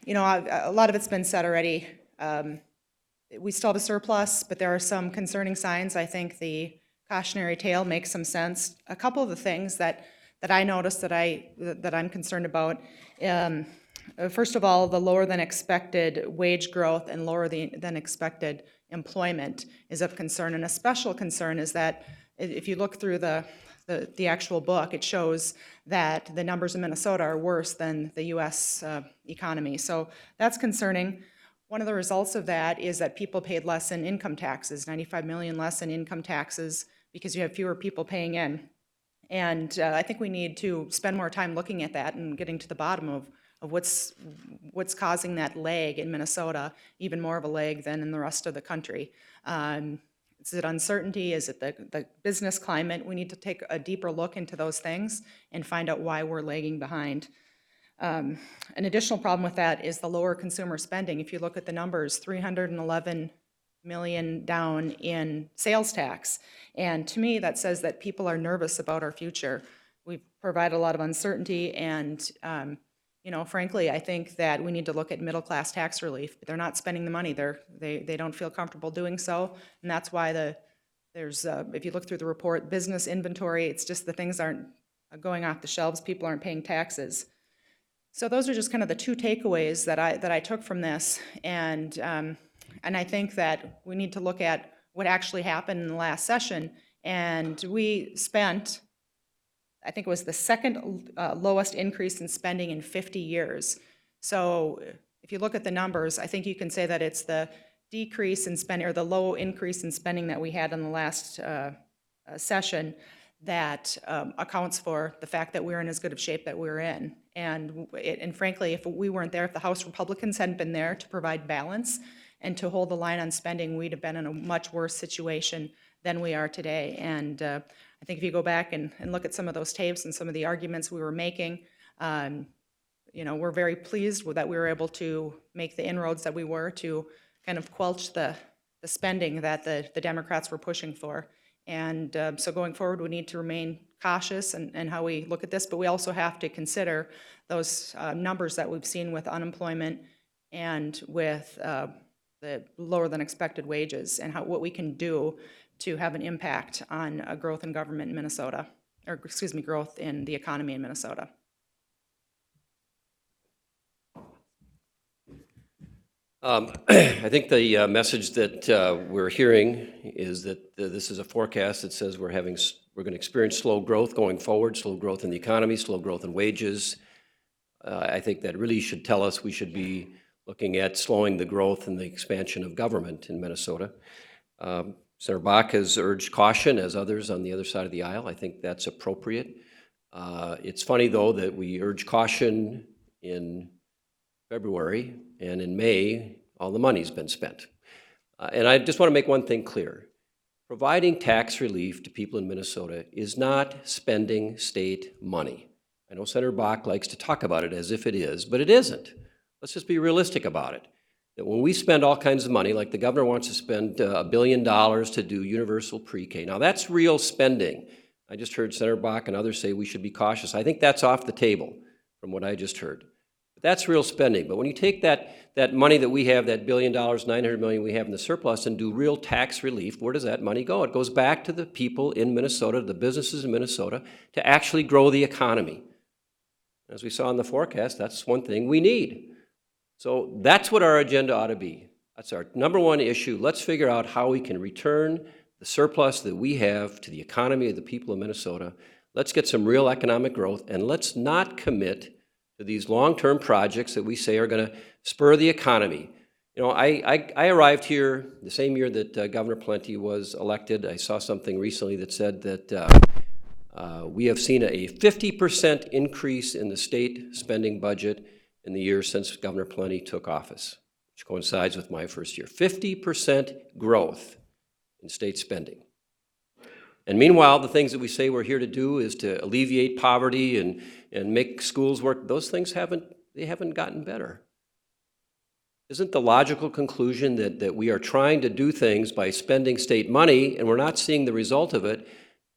A lot of it's been said already. We still have a surplus, but there are some concerning signs. I think the cautionary tale makes some sense. A couple of the things that I noticed that I'm concerned about. First of all, the lower than expected wage growth and lower than expected employment is of concern. And a special concern is that if you look through the actual book, it shows that the numbers in Minnesota are worse than the U.S. Economy. So that's concerning. One of the results of that is that people paid less in income taxes, 95 million less in income taxes, because you have fewer people paying in. And I think we need to spend more time looking at that and getting to the bottom of what's causing that lag in Minnesota, even more of a lag than in the rest of the country. Is it uncertainty? Is it the business climate? We need to take a deeper look into those things and find out why we're lagging behind. An additional problem with that is the lower consumer spending. If you look at the numbers, 311 million down in sales tax. And to me, that says that people are nervous about our future. We provide a lot of uncertainty, and frankly, I think that we need to look at middle-class tax relief. They're not spending the money. They don't feel comfortable doing so, and that's why there's if you look through the report, business inventory, it's just the things aren't going off the shelves. People aren't paying taxes. So those are just kind of the two takeaways that I took from this, and I think that we need to look at what actually happened in the last session. And we spent, I think it was the second lowest increase in spending in 50 years. So if you look at the numbers, I think you can say that it's the decrease in spending, or the low increase in spending that we had in the last session that accounts for the fact that we're in as good of shape that we're in. And frankly, if we weren't there, if the House Republicans hadn't been there to provide balance and to hold the line on spending, we'd have been in a much worse situation than we are today. And I think if you go back and look at some of those tapes and some of the arguments we were making, we're very pleased with that we were able to make the inroads that we were to kind of quelch the spending that the Democrats were pushing for. And so going forward, we need to remain cautious in how we look at this, but we also have to consider those numbers that we've seen with unemployment and with the lower than expected wages, and what we can do to have an impact on growth in government in Minnesota, or excuse me, growth in the economy in Minnesota. I think the message that we're hearing is that this is a forecast that says we're going to experience slow growth going forward, slow growth in the economy, slow growth in wages. I think that really should tell us we should be looking at slowing the growth and the expansion of government in Minnesota. Senator Bach has urged caution, as others on the other side of the aisle. I think that's appropriate. It's funny, though, that we urge caution in February, and in May, all the money's been spent. And I just want to make one thing clear. Providing tax relief to people in Minnesota is not spending state money. I know Senator Bach likes to talk about it as if it is, but it isn't. Let's just be realistic about it. That when we spend all kinds of money, like the governor wants to spend $1 billion to do universal pre-K, now that's real spending. I just heard Senator Bach and others say we should be cautious. I think that's off the table from what I just heard. But that's real spending. But when you take that money that we have, that $1 billion, $900 million we have in the surplus, and do real tax relief, where does that money go? It goes back to the people in Minnesota, the businesses in Minnesota, to actually grow the economy. As we saw in the forecast, that's one thing we need. So that's what our agenda ought to be. That's our number one issue. Let's figure out how we can return the surplus that we have to the economy of the people of Minnesota. Let's get some real economic growth, and let's not commit to these long-term projects that we say are going to spur the economy. You know, I arrived here the same year that Governor Plenty was elected. I saw something recently that said that we have seen a 50% increase in the state spending budget in the years since Governor Plenty took office, which coincides with my first year. 50% growth in state spending. And meanwhile, the things that we say we're here to do is to alleviate poverty and make schools work. Those things haven't gotten better. Isn't the logical conclusion that we are trying to do things by spending state money and we're not seeing the result of it?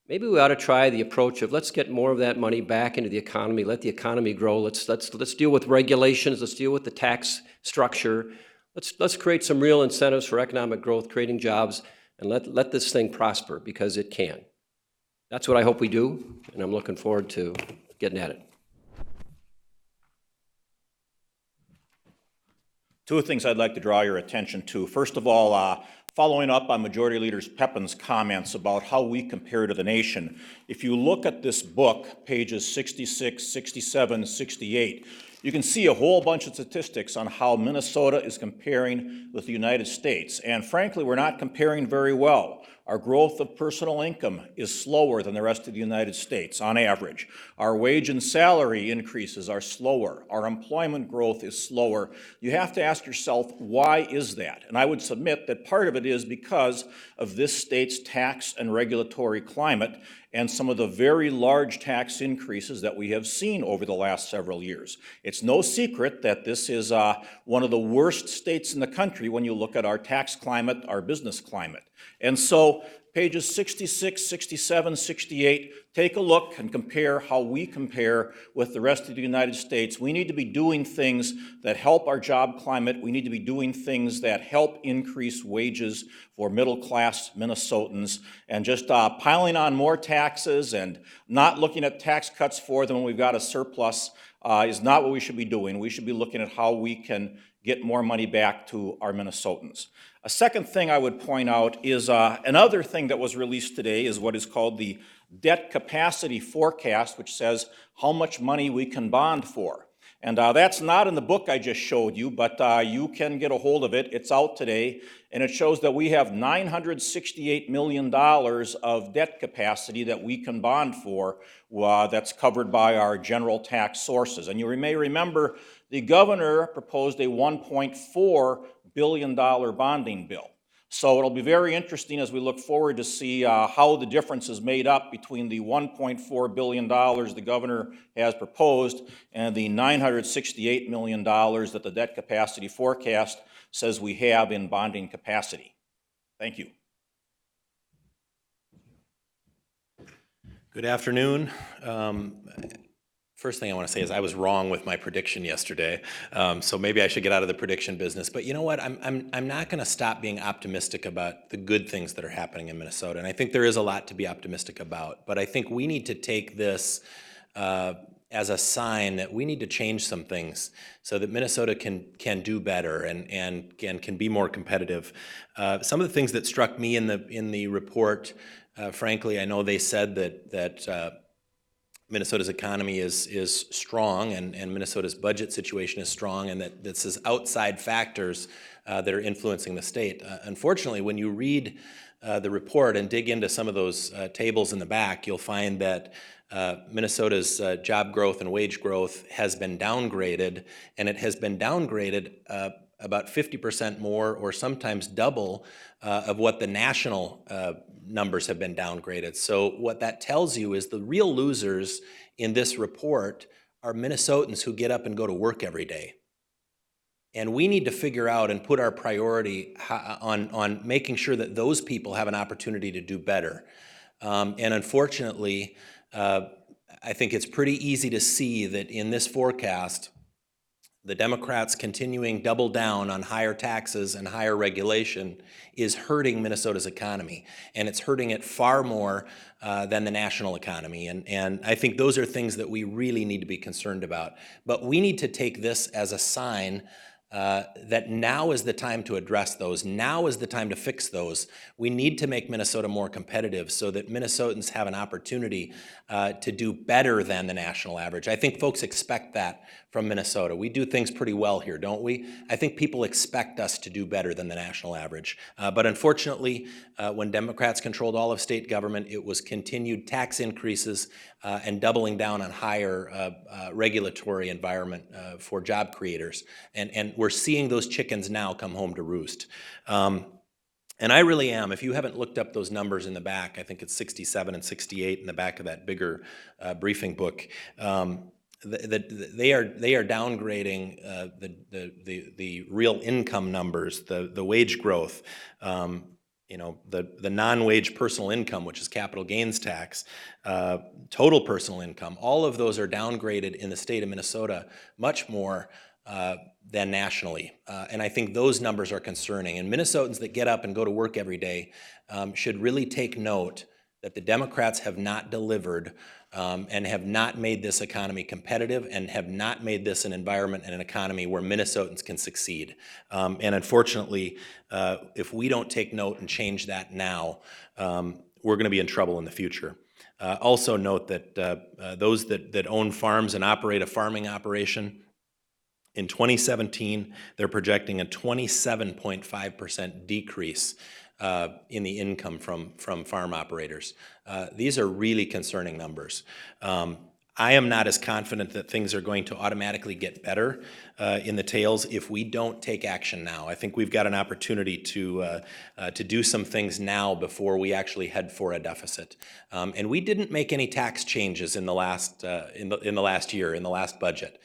maybe we ought to try the approach of let's get more of that money back into the economy, let the economy grow, let's deal with regulations, let's deal with the tax structure, let's create some real incentives for economic growth, creating jobs, and let this thing prosper, because it can. That's what I hope we do, and I'm looking forward to getting at it. Two things I'd like to draw your attention to. First of all, following up on Majority Leader Pepin's comments about how we compare to the nation, if you look at this book, pages 66, 67, 68, you can see a whole bunch of statistics on how Minnesota is comparing with the United States. And frankly, we're not comparing very well. Our growth of personal income is slower than the rest of the United States on average. Our wage and salary increases are slower. Our employment growth is slower. You have to ask yourself, why is that? And I would submit that part of it is because of this state's tax and regulatory climate and some of the very large tax increases that we have seen over the last several years. It's no secret that this is one of the worst states in the country when you look at our tax climate, our business climate. And so pages 66, 67, 68, take a look and compare how we compare with the rest of the United States. We need to be doing things that help our job climate. We need to be doing things that help increase wages for middle-class Minnesotans, and just piling on more taxes and not looking at tax cuts for them when we've got a surplus is not what we should be doing. We should be looking at how we can get more money back to our Minnesotans. A second thing I would point out is another thing that was released today is what is called the debt capacity forecast, which says how much money we can bond for. And that's not in the book I just showed you, but you can get a hold of it. It's out today, and it shows that we have $968 million of debt capacity that we can bond for that's covered by our general tax sources. And you may remember the governor proposed a $1.4 billion bonding bill. So it'll be very interesting as we look forward to see how the difference is made up between the $1.4 billion the governor has proposed and the $968 million that the debt capacity forecast says we have in bonding capacity. Thank you. Good afternoon. First thing I want to say is I was wrong with my prediction yesterday, so maybe I should get out of the prediction business. But you know what? I'm not going to stop being optimistic about the good things that are happening in Minnesota, and I think there is a lot to be optimistic about. But I think we need to take this as a sign that we need to change some things so that Minnesota can do better and can be more competitive. Some of the things that struck me in the report, frankly, I know they said that Minnesota's economy is strong and Minnesota's budget situation is strong, and that this is outside factors that are influencing the state. Unfortunately, when you read the report and dig into some of those tables in the back, you'll find that Minnesota's job growth and wage growth has been downgraded, and it has been downgraded about 50% more or sometimes double of what the national numbers have been downgraded. So what that tells you is the real losers in this report are Minnesotans who get up and go to work every day. And we need to figure out and put our priority on making sure that those people have an opportunity to do better. And unfortunately, I think it's pretty easy to see that in this forecast, the Democrats continuing double down on higher taxes and higher regulation is hurting Minnesota's economy, and it's hurting it far more than the national economy. And I think those are things that we really need to be concerned about. But we need to take this as a sign that now is the time to address those. Now is the time to fix those. We need to make Minnesota more competitive so that Minnesotans have an opportunity to do better than the national average. I think folks expect that from Minnesota. We do things pretty well here, don't we? I think people expect us to do better than the national average. But unfortunately, when Democrats controlled all of state government, it was continued tax increases and doubling down on higher regulatory environment for job creators. And we're seeing those chickens now come home to roost. And I really am. If you haven't looked up those numbers in the back, I think it's 67 and 68 in the back of that bigger briefing book. They are downgrading the real income numbers, the wage growth. the non-wage personal income, which is capital gains tax, total personal income, all of those are downgraded in the state of Minnesota much more than nationally. And I think those numbers are concerning. And Minnesotans that get up and go to work every day should really take note that the Democrats have not delivered and have not made this economy competitive and have not made this an environment and an economy where Minnesotans can succeed. And unfortunately, if we don't take note and change that now, we're going to be in trouble in the future. Also note that those that own farms and operate a farming operation, in 2017, they're projecting a 27.5% decrease in the income from farm operators. These are really concerning numbers. I am not as confident that things are going to automatically get better in the tails if we don't take action now. I think we've got an opportunity to do some things now before we actually head for a deficit. And we didn't make any tax changes in the last year, in the last budget.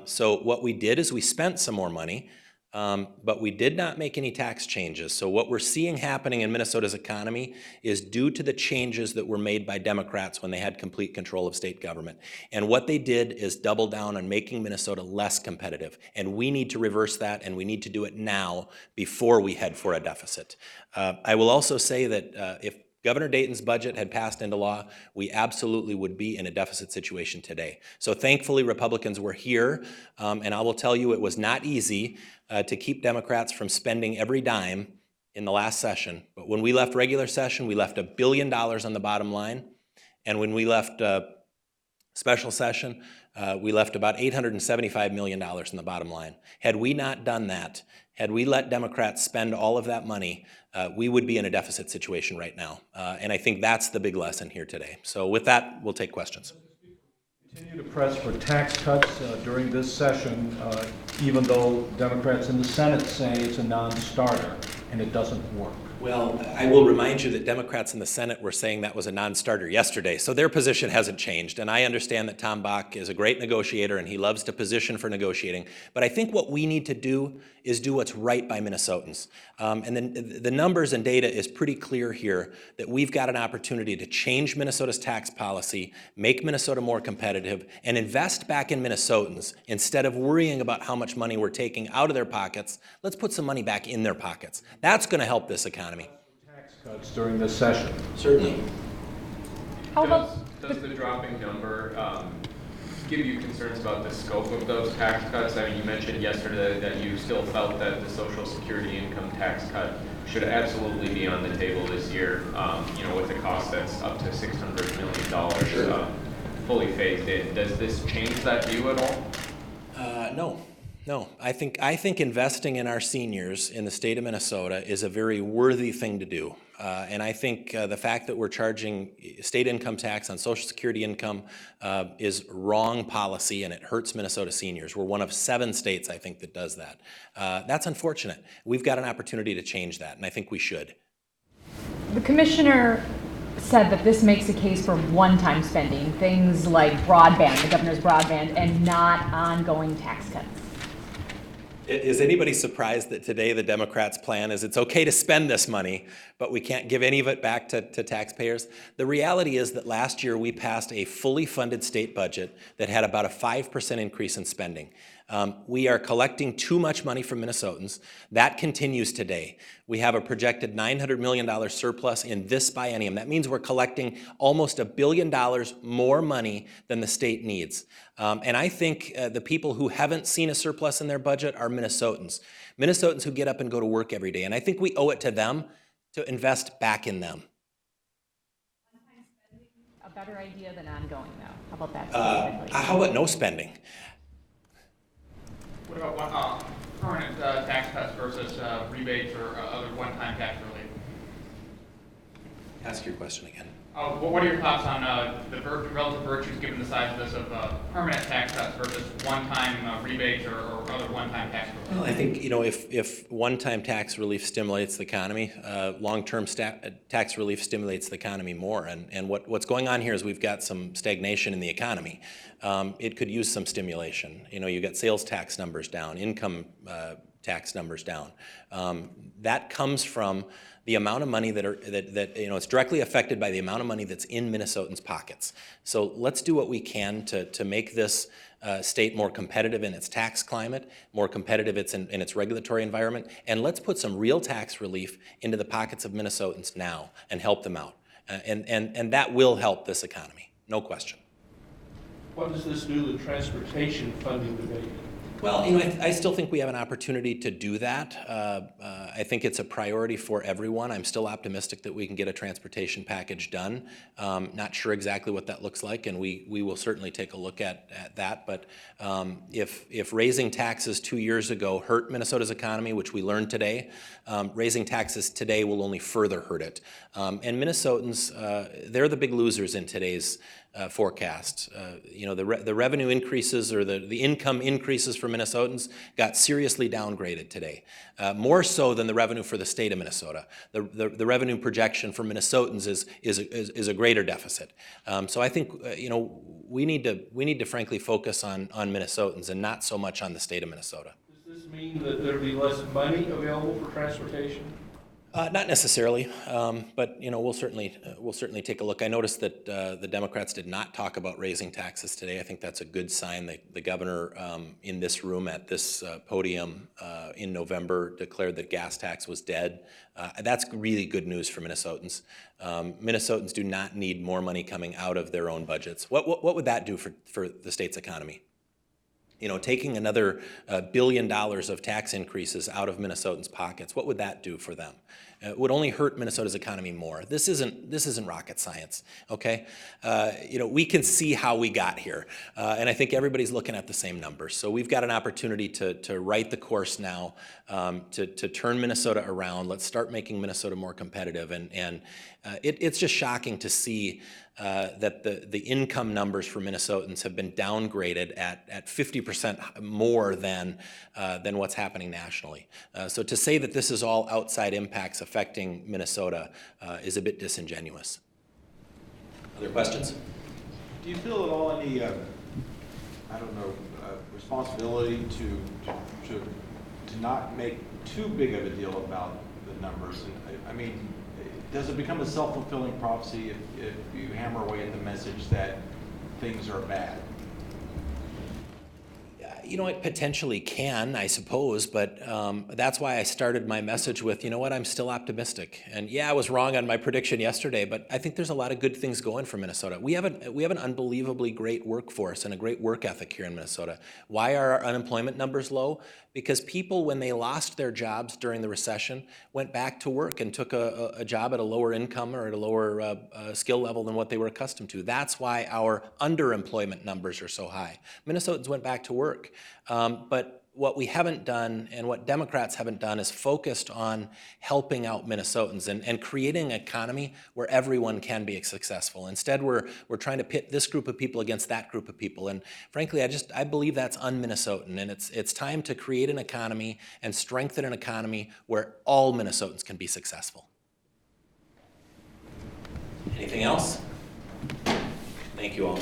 So what we did is we spent some more money. But we did not make any tax changes. So what we're seeing happening in Minnesota's economy is due to the changes that were made by Democrats when they had complete control of state government. And what they did is double down on making Minnesota less competitive. And we need to reverse that, and we need to do it now before we head for a deficit. I will also say that if Governor Dayton's budget had passed into law, we absolutely would be in a deficit situation today. So thankfully, Republicans were here, and I will tell you it was not easy to keep Democrats from spending every dime in the last session. But when we left regular session, we left $1 billion on the bottom line. And when we left special session, we left about $875 million on the bottom line. Had we not done that, had we let Democrats spend all of that money, we would be in a deficit situation right now. And I think that's the big lesson here today. So with that, we'll take questions. Continue to press for tax cuts during this session, even though Democrats in the Senate say it's a non-starter and it doesn't work. Well, I will remind you that Democrats in the Senate were saying that was a non-starter yesterday, so their position hasn't changed. And I understand that Tom Bach is a great negotiator and he loves to position for negotiating. But I think what we need to do is do what's right by Minnesotans. And then the numbers and data is pretty clear here that we've got an opportunity to change Minnesota's tax policy, make Minnesota more competitive, and invest back in Minnesotans. Instead of worrying about how much money we're taking out of their pockets, let's put some money back in their pockets. That's going to help this economy. Tax cuts during this session. Certainly. Does the dropping number give you concerns about the scope of those tax cuts? I mean, you mentioned yesterday that you still felt that the Social Security income tax cut should absolutely be on the table this year, with a cost that's up to $600 million Sure. Fully phased in. Does this change that view at all? No. I think investing in our seniors in the state of Minnesota is a very worthy thing to do. And I think the fact that we're charging state income tax on Social Security income is wrong policy, and it hurts Minnesota seniors. We're one of 7 states, I think, that does that. That's unfortunate. We've got an opportunity to change that, and I think we should. The commissioner said that this makes a case for one-time spending, things like broadband, the governor's broadband, and not ongoing tax cuts. Is anybody surprised that today the Democrats' plan is it's okay to spend this money, but we can't give any of it back to taxpayers? The reality is that last year we passed a fully funded state budget that had about a 5% increase in spending. We are collecting too much money from Minnesotans. That continues today. We have a projected $900 million surplus in this biennium. That means we're collecting almost $1 billion more money than the state needs. And I think the people who haven't seen a surplus in their budget are Minnesotans. Minnesotans who get up and go to work every day. And I think we owe it to them to invest back in them. A better idea than ongoing, though. How about that specifically? How about no spending? What about permanent tax cuts versus rebates or other one-time tax relief? Ask your question again. What are your thoughts on the relative virtues, given the size of this, of permanent tax cuts versus one-time rebates or other one-time tax relief? Well, I think, if one-time tax relief stimulates the economy, long-term tax relief stimulates the economy more. And what's going on here is we've got some stagnation in the economy. it could use some stimulation. You know, you got sales tax numbers down, income tax numbers down. That comes from the amount of money that you know, it's directly affected by the amount of money that's in Minnesotans' pockets. So let's do what we can to make this state more competitive in its tax climate, more competitive in its regulatory environment, and let's put some real tax relief into the pockets of Minnesotans now and help them out. And that will help this economy, no question. What does this do to the transportation funding debate? Well, you know, I still think we have an opportunity to do that. I think it's a priority for everyone. I'm still optimistic that we can get a transportation package done. Not sure exactly what that looks like, and we will certainly take a look at that. But if raising taxes 2 years ago hurt Minnesota's economy, which we learned today, raising taxes today will only further hurt it. And Minnesotans, they're the big losers in today's forecast. You know, the revenue increases or the income increases for Minnesotans got seriously downgraded today, more so than the revenue for the state of Minnesota. The revenue projection for Minnesotans is a greater deficit. So I think you know, we need to frankly focus on Minnesotans and not so much on the state of Minnesota. Does this mean that there'll be less money available for transportation? Not necessarily, but you know, we'll certainly take a look. I noticed that the Democrats did not talk about raising taxes today. I think that's a good sign. The governor in this room at this podium in November declared that gas tax was dead. That's really good news for Minnesotans. Minnesotans do not need more money coming out of their own budgets. What would that do for the state's economy? You know, taking another $1 billion of tax increases out of Minnesotans' pockets, what would that do for them? It would only hurt Minnesota's economy more. This isn't rocket science, okay? You know, we can see how we got here, and I think everybody's looking at the same numbers. So we've got an opportunity to right the course now, to turn Minnesota around. Let's start making Minnesota more competitive, and it's just shocking to see that the income numbers for Minnesotans have been downgraded at 50% more than what's happening nationally. So to say that this is all outside impacts affecting Minnesota is a bit disingenuous. Other questions? Do you feel at all any, responsibility to not make too big of a deal about the numbers? And I mean, does it become a self-fulfilling prophecy if you hammer away at the message that things are bad? You know, it potentially can, I suppose, but that's why I started my message with, you know what, I'm still optimistic. And yeah, I was wrong on my prediction yesterday, but I think there's a lot of good things going for Minnesota. We have an unbelievably great workforce and a great work ethic here in Minnesota. Why are our unemployment numbers low? Because people, when they lost their jobs during the recession, went back to work and took a job at a lower income or at a lower skill level than what they were accustomed to. That's why our underemployment numbers are so high. Minnesotans went back to work. But what we haven't done and what Democrats haven't done is focused on helping out Minnesotans and creating an economy where everyone can be successful. Instead, we're trying to pit this group of people against that group of people. And frankly, I believe that's un-Minnesotan. And it's time to create an economy and strengthen an economy where all Minnesotans can be successful. Anything else? Thank you all.